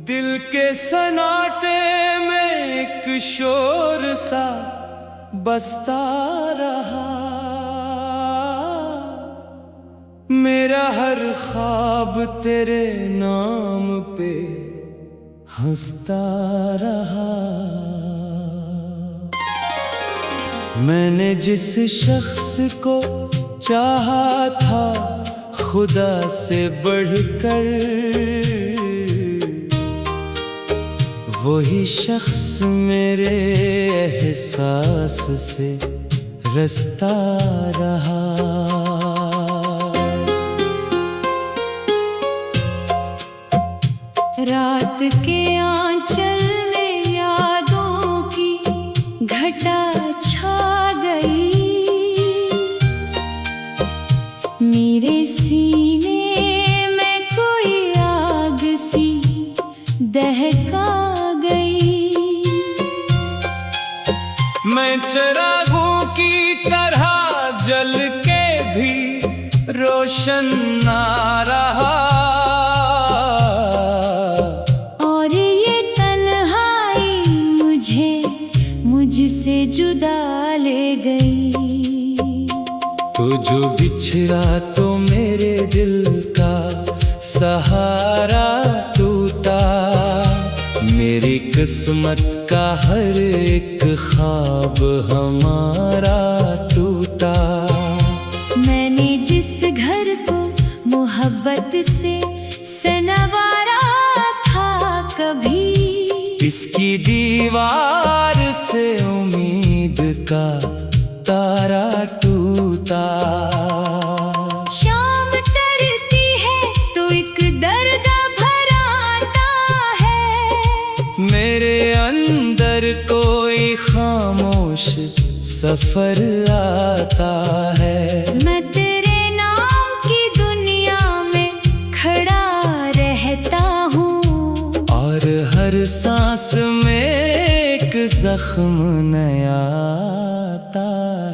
दिल के सन्नाटे में एक शोर सा बसता रहा, मेरा हर ख्वाब तेरे नाम पे हंसता रहा। मैंने जिस शख्स को चाहा था खुदा से बढ़कर, वही शख्स मेरे एहसास से रसता रहा। रात के आंचल में यादों की घटा छा गई, मेरे सीने में कोई आग सी दहका गई। मैं चिरागों की तरह जल के भी रोशन ना रहा, मुझसे जुदा ले गई। तो जो बिछड़ा तो मेरे दिल का सहारा टूटा, मेरी किस्मत का हर एक ख्वाब हमारा टूटा। मैंने जिस घर को मोहब्बत से सनवारा था, कभी इसकी दीवार से उम्मीद का तारा टूटा। शाम टरती है तो एक दर्द भराता है, मेरे अंदर कोई खामोश सफर आता है। मैं तेरे नाम की दुनिया में खड़ा रहता हूँ, और हर सांस में एक जख्म नया आता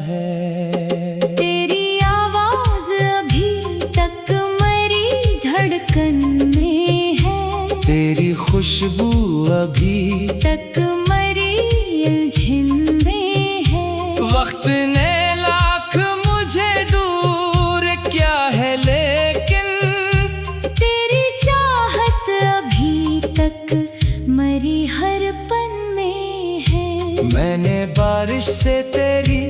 है। तेरी आवाज अभी तक मेरी धड़कन में है, तेरी खुशबू अभी तक मेरी उलझन में है। वक्त ने लाख मुझे दूर क्या है, लेकिन तेरी चाहत अभी तक मेरी हर पन में है। मैंने बारिश से तेरी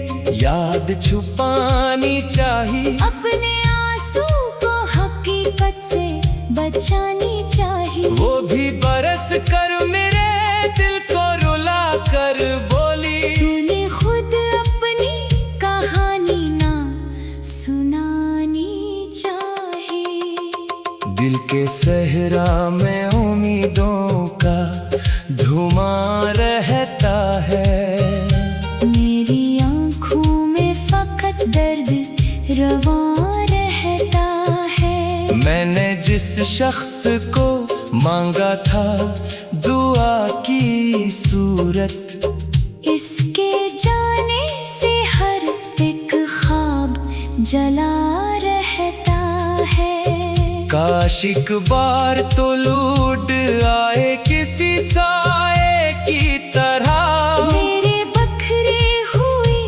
याद छुपानी चाहिए, अपने आंसू को हकीकत से बचानी चाहिए। वो भी बरस कर मेरे दिल को रुला कर बोली, तूने खुद अपनी कहानी ना सुनानी चाहिए। दिल के सहरा में उम्मीदों का धुआं रहता है, मेरी आँखों में फकत दर्द रवां रहता है। मैंने जिस शख्स को मांगा था दुआ की सूरत, इसके जाने से हर एक ख्वाब जला रहता है। काश एक बार तो लूट आए किसी साए की तरह, मेरे बखरे हुए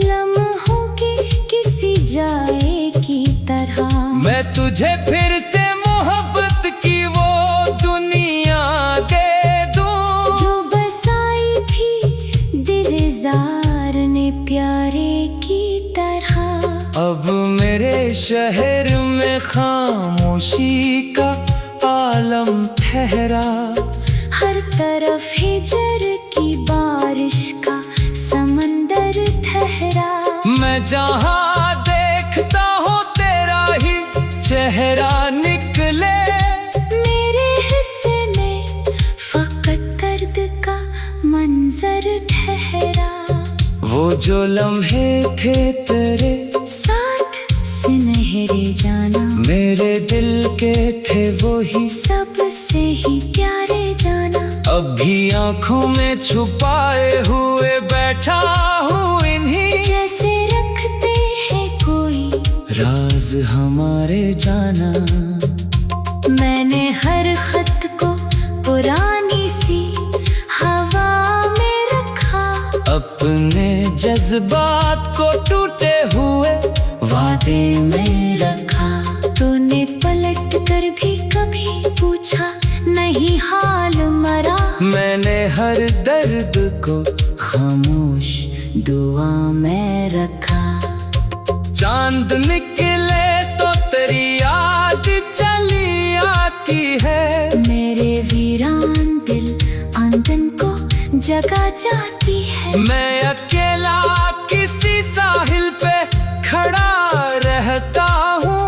लम्हों की किसी जाए की तरह। मैं तुझे फिर से मोहब्बत की वो दुनिया दे दूं, जो बसाई थी दिलजार ने प्यारे की तरह। अब मेरे शहर में खामोशी का आलम ठहरा, हर तरफ हिजर की बारिश का समंदर ठहरा। मैं जहाँ देखता हूँ तेरा ही चेहरा निकले, मेरे हिस्से में फकत दर्द का मंजर ठहरा। वो जो लम्हे थे तेरे साथ सुनहरे जाना, मेरे दिल के थे वो ही सबसे ही प्यारे जाना। अब भी आँखों में छुपाए हुए बैठा हूँ इन्हीं, जैसे रखते हमारे जाना। मैंने हर खत को पुरानी सी हवा में रखा, अपने जज्बात को टूटे हुए वादे में रखा। तूने पलट कर भी कभी पूछा नहीं हाल मरा। मैंने हर दर्द को खामोश दुआ में रखा। चांद निकले तो तेरी याद चली आती है, मेरे वीरान दिल आंगन को जगा जाती है। मैं अकेला किसी साहिल पे खड़ा रहता हूँ,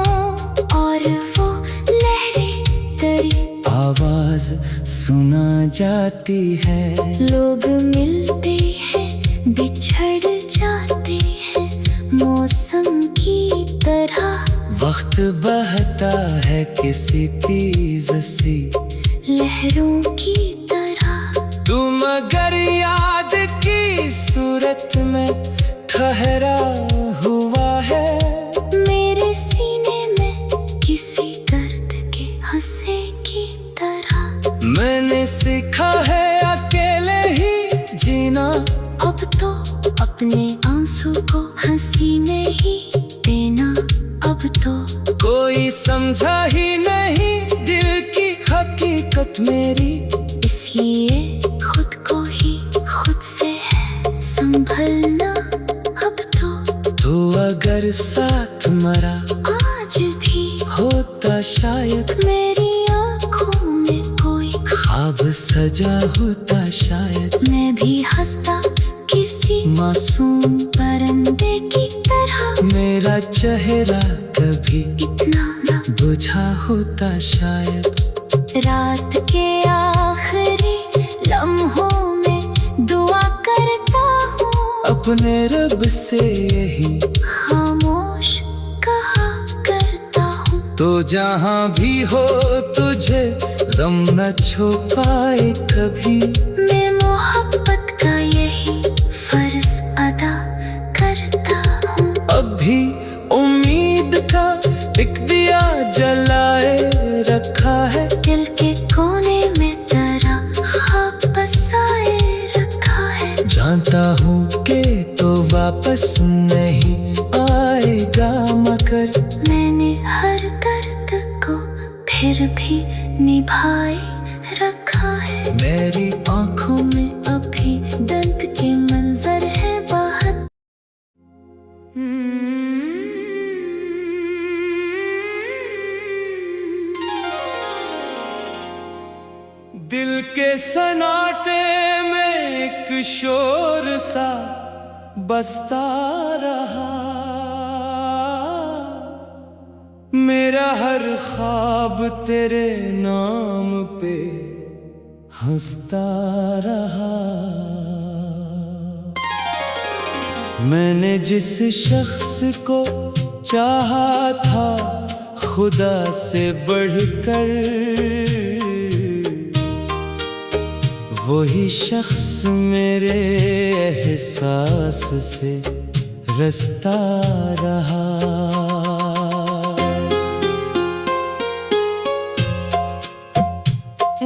और वो लहरें तेरी आवाज सुना जाती है। लोग मिलते हैं बिछड़ जाते हैं, मौसम की तरह वक्त बहता है किसी तेज सी लहरों की तरह। तू मगर याद की सूरत में ठहरा हुआ है, मेरे सीने में किसी दर्द के हंसे की तरह। मैंने सीखा है अकेले ही जीना, अब तो अपने आंसू को हंसी में ही देना। अब तो कोई समझा ही नहीं दिल की हकीकत मेरी, इसलिए खुद को ही खुद से है संभलना। अब तो अगर साथ मरा आज भी होता शायद, मेरी आँखों में कोई ख्वाब सजा होता शायद। मैं भी हंसता किसी मासूम परिंदे की तरह, मेरा चेहरा कभी इतना ना बुझा होता शायद। रात के आखिरी लम्हों में दुआ करता हूँ, अपने रब से यही खामोश कहा करता हूँ। तो जहाँ भी हो तुझे गम न छो पाए कभी, मैं मोहब्बत का यही फर्ज अदा करता हूँ। अब भी उम्मीद का एक दिया जलाए रखा है, दिल के कोने में तेरा ख्वाब बसाए रखा है। जानता हूँ कि तो वापस नहीं आएगा, मगर मैंने हर दर्द को फिर भी निभाए रखा है। मेरी आँखों में अभी दर्द के मंजर है बाहर। दिल के सन्नाटे में एक शोर सा बसता रहा, मेरा हर ख्वाब तेरे नाम पे हंसता रहा। मैंने जिस शख्स को चाहा था खुदा से बढ़कर, वही शख्स मेरे एहसास से रसता रहा।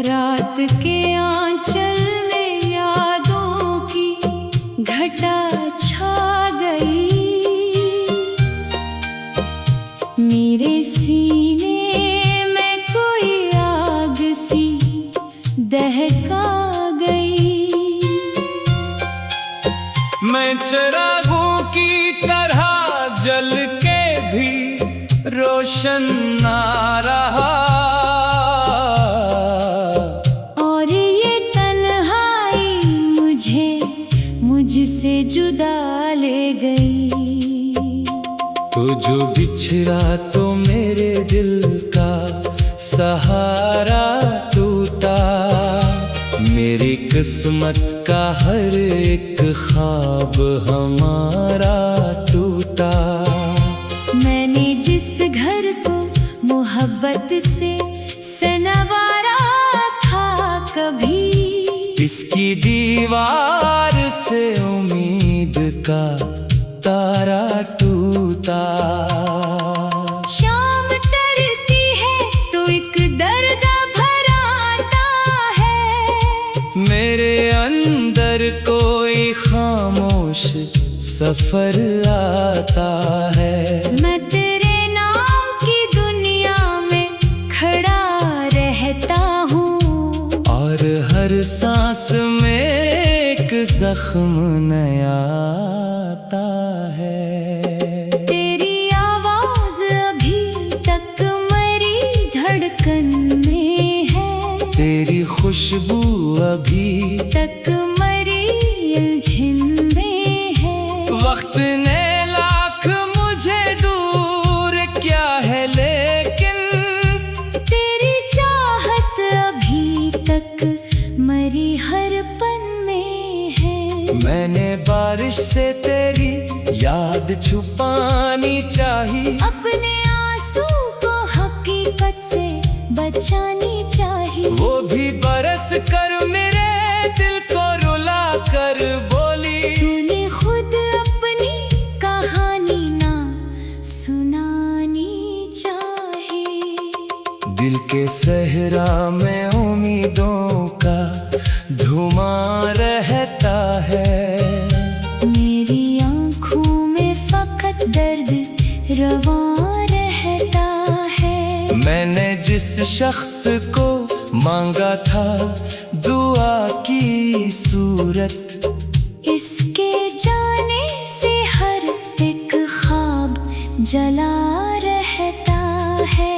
रात के आंचल में यादों की घटा छा गई, मेरे सीने में कोई आग सी दहका गई। मैं चिरागों की तरह जल के भी रोशन ना रहा, और ये तन्हाई मुझसे जुदा ले गई। तो जो बिछड़ा तो मेरे दिल का सहारा टूटा, मेरी किस्मत का हर एक ख्वाब हमारा टूटा। मैंने जिस घर को मोहब्बत से सनवारा था कभी, इसकी दीवार से उम्मीद का तारा टूटा। सफर आता है। मैं तेरे नाम की दुनिया में खड़ा रहता हूँ, और हर सांस में एक जख्म नया आता है। तेरी आवाज अभी तक मेरी धड़कन में है, तेरी खुशबू अभी तक मेरी उलझन में है। वक्त ने लाख मुझे दूर क्या है, लेकिन तेरी चाहत अभी तक मेरी हर पन में है। मैंने बारिश से तेरी याद छुपानी चाहिए, अपने आंसू को हकीकत से बचानी चाहिए। वो भी बरस कर मेरे दिल को रुला कर बोली, तूने खुद अपनी कहानी ना सुनानी चाहिए। दिल के सहरा में उम्मीदों का धुआं रहता है। मेरी आँखों में फकत दर्द रवां रहता है। मैंने जिस शख्स को मांगा था दुआ की सूरत, इसके जाने से हर एक ख्वाब जला रहता है।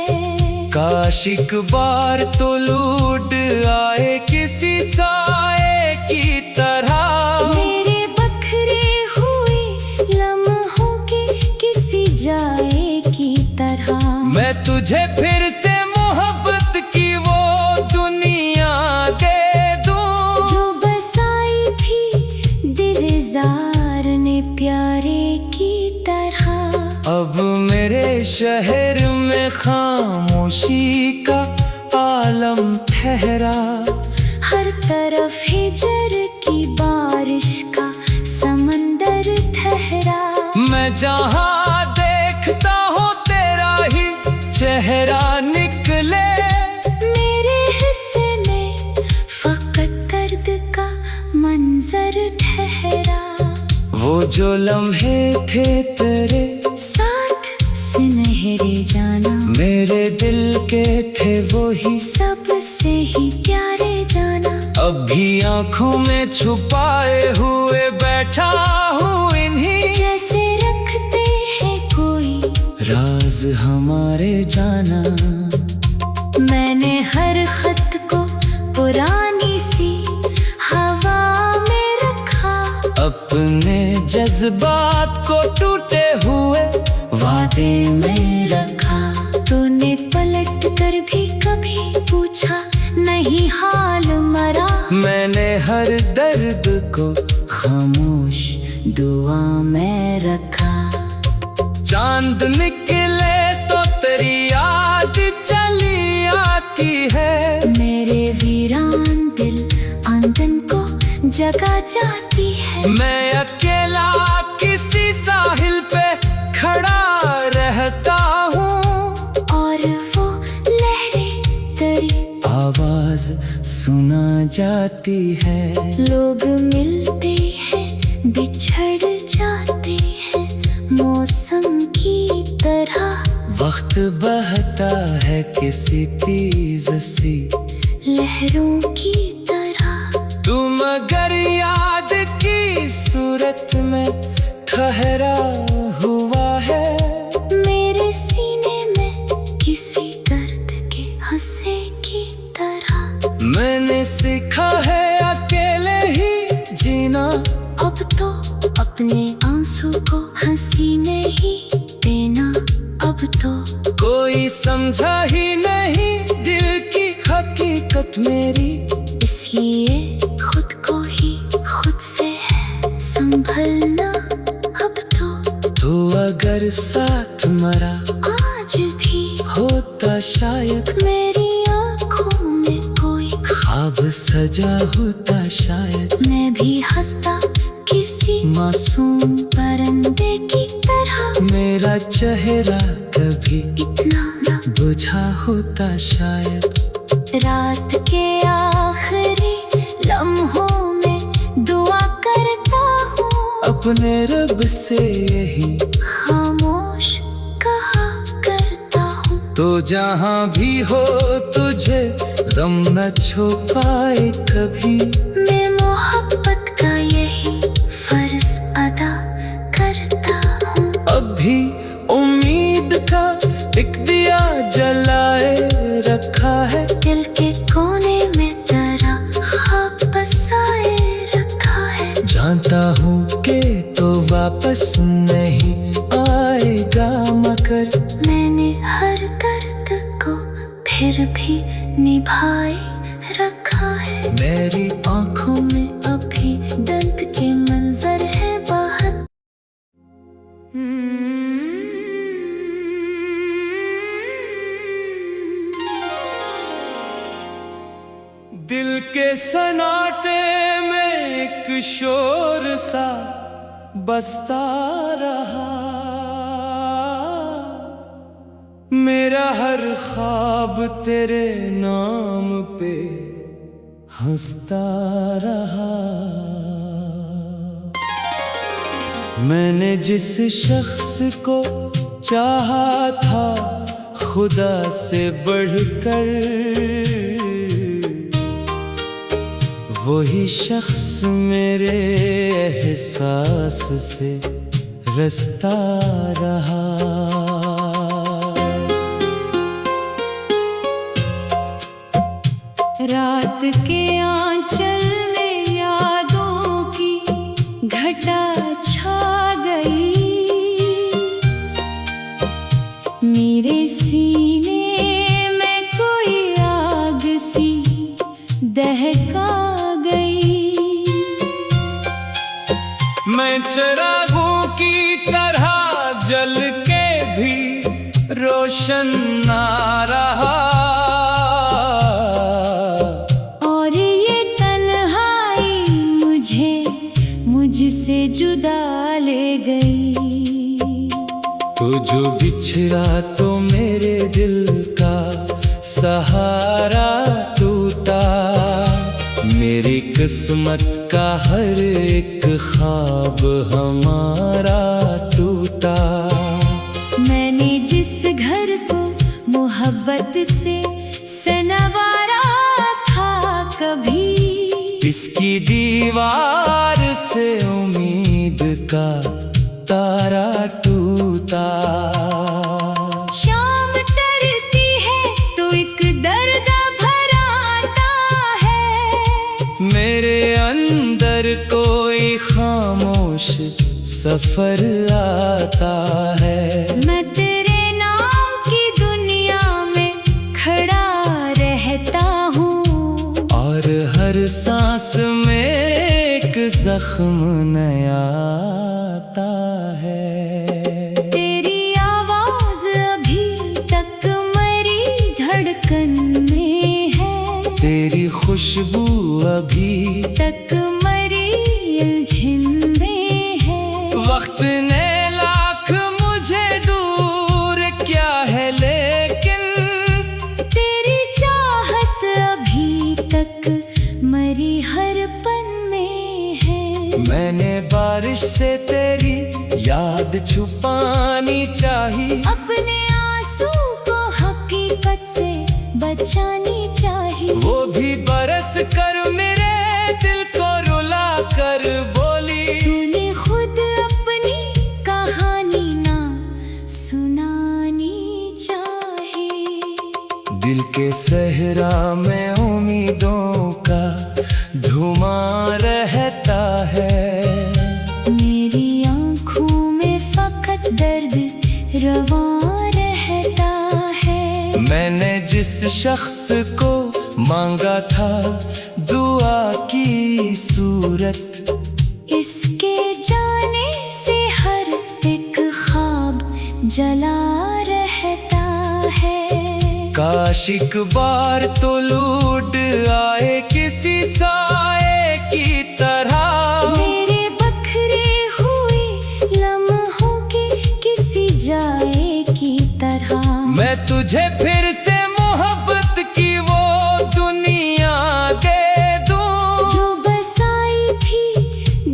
काश एक बार तो लूट आए किसी साए की तरह, मेरे बखरे हुए लम्हों के किसी जाए की तरह। मैं तुझे फिर से मोहब्बत की वो दुनिया दे दूं, जो बसाई थी दिलजार ने प्यारे की तरह। अब मेरे शहर में खामोशी का आलम ठहरा। हर तरफ हिजर की बारिश का समंदर ठहरा। मैं जहाँ देखता हूँ तेरा ही चेहरा निकले, मेरे हिस्से में फकत दर्द का मंजर ठहरा। वो जो लम्हे थे तेरे साथ सुनहरे जाना, मेरे दिल के थे वो ही सबसे ही प्यारे जाना। अब भी आँखों में छुपाए हुए बैठा हूँ इन्हीं, जैसे रखते हैं कोई राज हमारे जाना। मैंने हर खत को पुरानी सी हवा में रखा। अपने जज्बात को टूटे हुए वादे में रखा। तूने पलट कर भी कभी पूछा नहीं हाल मरा। मैंने हर दर्द को खामोश दुआ में रखा। चांद निकले तो तेरी याद चली आती है, मेरे वीरान दिल आंगन को जगा जाती है। मैं अकेला किसी साहिल पे खड़ा रहता हूँ, और वो लहरें तेरी आवाज सुना जाती है। लोग मिलते हैं बिछड़ जाते हैं मौसम की तरह। वक्त बहता है किसी तेज सी लहरों की तरह। तुम अगर याद की सूरत में ठहरा हुआ है, मेरे सीने में किसी दर्द के हंसे की तरह। मैंने सीखा है अकेले ही जीना, अब तो अपने आंसू को हंसी नहीं देना। अब तो कोई समझा ही नहीं दिल की हकीकत मेरी, इसलिए खुद को ही खुद से है संभलना। अब तो अगर साथ मरा आज भी होता शायद, मेरी आँखों में कोई ख्वाब सजा होता शायद। मैं भी हंसता किसी मासूम परिंदे की तरह। मेरा चेहरा कभी इतना ना बुझा होता शायद। रात के आखिरी लम्हों में दुआ करता हूँ, अपने रब से यही खामोश कहा करता हूँ। तो जहाँ भी हो तुझे गम न छू पाए कभी। मैं मोहब्बत का यही फर्ज अदा करता हूँ। अब भी उम्मीद का एक दिया जलाए रखा है। दिल के कोने में तेरा ख्वाब बसाए रखा है। जानता हूँ कि तो वापस नहीं आएगा, मगर मैंने हर दर्द को फिर भी निभाए रखा है। मेरी आँखों में अभी दर्द के मंजर है बाहर। दिल के सन्नाटे में एक शोर सा बसता रहा। मेरा हर ख्वाब तेरे नाम पे हंसता रहा। मैंने जिस शख्स को चाहा था खुदा से बढ़कर, वही शख्स मेरे एहसास से रसता रहा। रात के आंचल में यादों की घटा छा गई। मेरे सीने में कोई आग सी दहका गई। मैं चिरागों की तरह जल के भी रोशन ना रहा। और ये तन्हाई मुझसे जुदा ले गई। तो जो बिछड़ा तो मेरे दिल का सहारा टूटा। मेरी किस्मत का हर एक ख्वाब हमारा टूटा। मैंने जिस घर को मोहब्बत से सनवारा था कभी, इसकी दीवार से उम्मीद का तारा टूटा। शाम तरती है तो एक दर्द भराता है। मेरे अंदर कोई खामोश सफर आता है। मैं तेरे नाम की दुनिया में खड़ा रहता हूँ। और हर सांस में एक जख्म नया आता है। तेरी आवाज अभी तक मेरी धड़कन में है। तेरी खुशबू अभी तक मेरी उलझन में है। वक्त ने लाख मुझे दूर क्या है, लेकिन तेरी चाहत अभी तक मेरी हर पन में है। मैंने बारिश से तेरी याद छुपानी चाहिए। अपने आंसू को हकीकत से बचानी चाहिए। वो भी बरस कर मेरे दिल को रुला कर बोली। तूने खुद अपनी कहानी ना सुनानी चाहिए। दिल के सहरा में उम्मीदों का धुआं रहता है। मेरी आँखों में फकत दर्द रवां रहता है। मैंने जिस शख्स को मांगा था दुआ की सूरत, इसके जाने से हर एक ख्वाब जला रहता है। काश एक बार तो लूट आए किसी साए की तरह। मेरे बखरे हुए लम्हों की किसी जाए की तरह। मैं तुझे फिर से मोहब्बत की वो दुनिया दे दूं, जो बसाई थी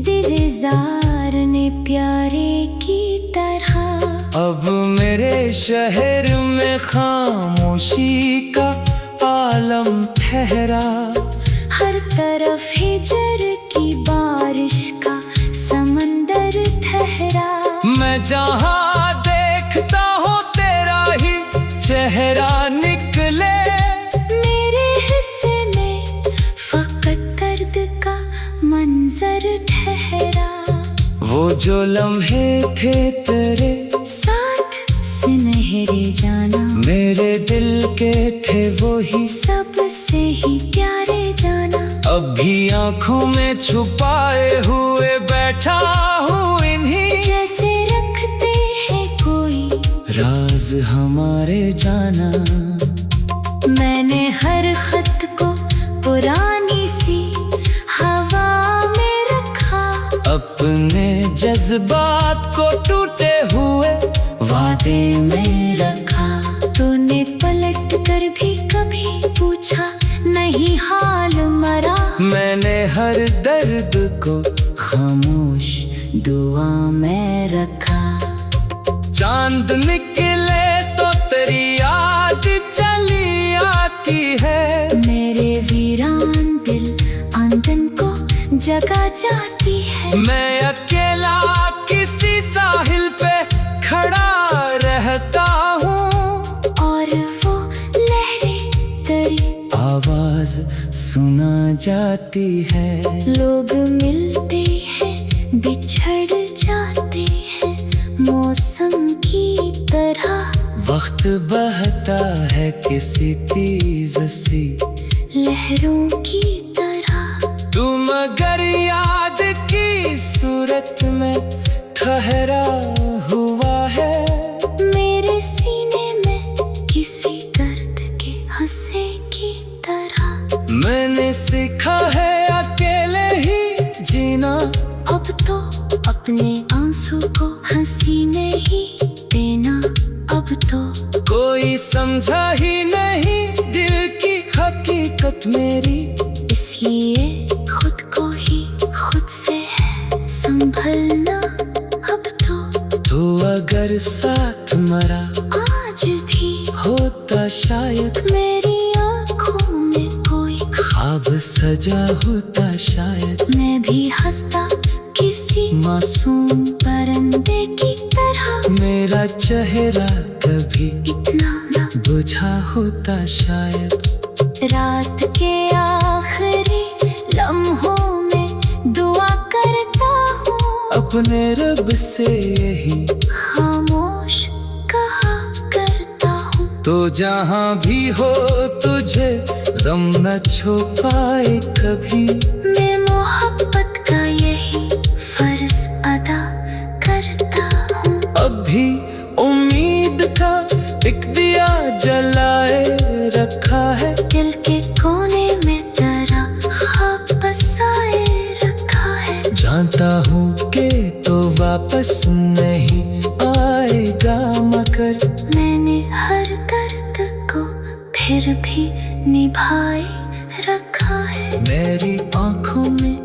दिल जार की तरह। अब मेरे शहर में खामोशी का आलम ठहरा। हर तरफ हिजर की बारिश का समंदर ठहरा। मैं जहाँ देखता हूँ तेरा ही चेहरा निकले। मेरे हिस्से में फकत दर्द का मंजर ठहरा। वो जो लम्हे थे तेरे साथ सुनहरे जाना, मेरे दिल के थे वो ही सबसे ही प्यारे जाना। अब भी आँखों में छुपाए हुए बैठा हूँ इन्हीं, जैसे रखते हैं कोई राज हमारे जाना। मैंने हर खत को पुरानी सी हवा में रखा। अपने जज्बात को टूटे हुए वादे में रखा। तूने पलट कर भी कभी पूछा नहीं हाल मरा। मैंने हर दर्द को खामोश दुआ में रखा। चांद निकले तो तेरी याद चली आती है। मेरे वीरान दिल आंगन को जगा जाती है। मैं अकेला किसी साहिल पे खड़ा रहता हूँ, और वो लहरें तेरी आवाज सुना जाती है। लोग मिलते हैं बिछड़ जाते हैं मौसम की तरह। वक्त बहता है किसी तेज सी लहरों की तरह। तू मगर याद की सूरत में ठहरा हुआ है। मेरे सीने में किसी दर्द के हंसे की तरह। मैंने सीखा है अकेले ही जीना। अब तो अपने आंसू को हंसी नहीं देना। अब तो कोई समझा ही नहीं दिल की हकीकत मेरी, इसलिए खुद को ही खुद से है संभलना। अब तो अगर साथ मरा आज भी होता शायद, मेरी आँखों में कोई ख्वाब सजा होता शायद। मैं भी हंसता किसी मासूम परिंदे की तरह। मेरा चेहरा कभी इतना ना बुझा होता शायद। रात के आखिरी लम्हों में दुआ करता हूँ। अपने रब से यही खामोश कहा करता हूँ। तो जहाँ भी हो तुझे गम न छुपाए कभी। मैं मोहब्बत का यही फर्ज अदा करता हूँ। अब भी उम्मीद का एक दिया जलाए रखा है। दिल के कोने में तेरा ख्वाब बसाए रखा है। जानता हूँ कि तो वापस नहीं आएगा, मगर मैंने हर दर्द को फिर भी निभाए रखा है। मेरी आँखों में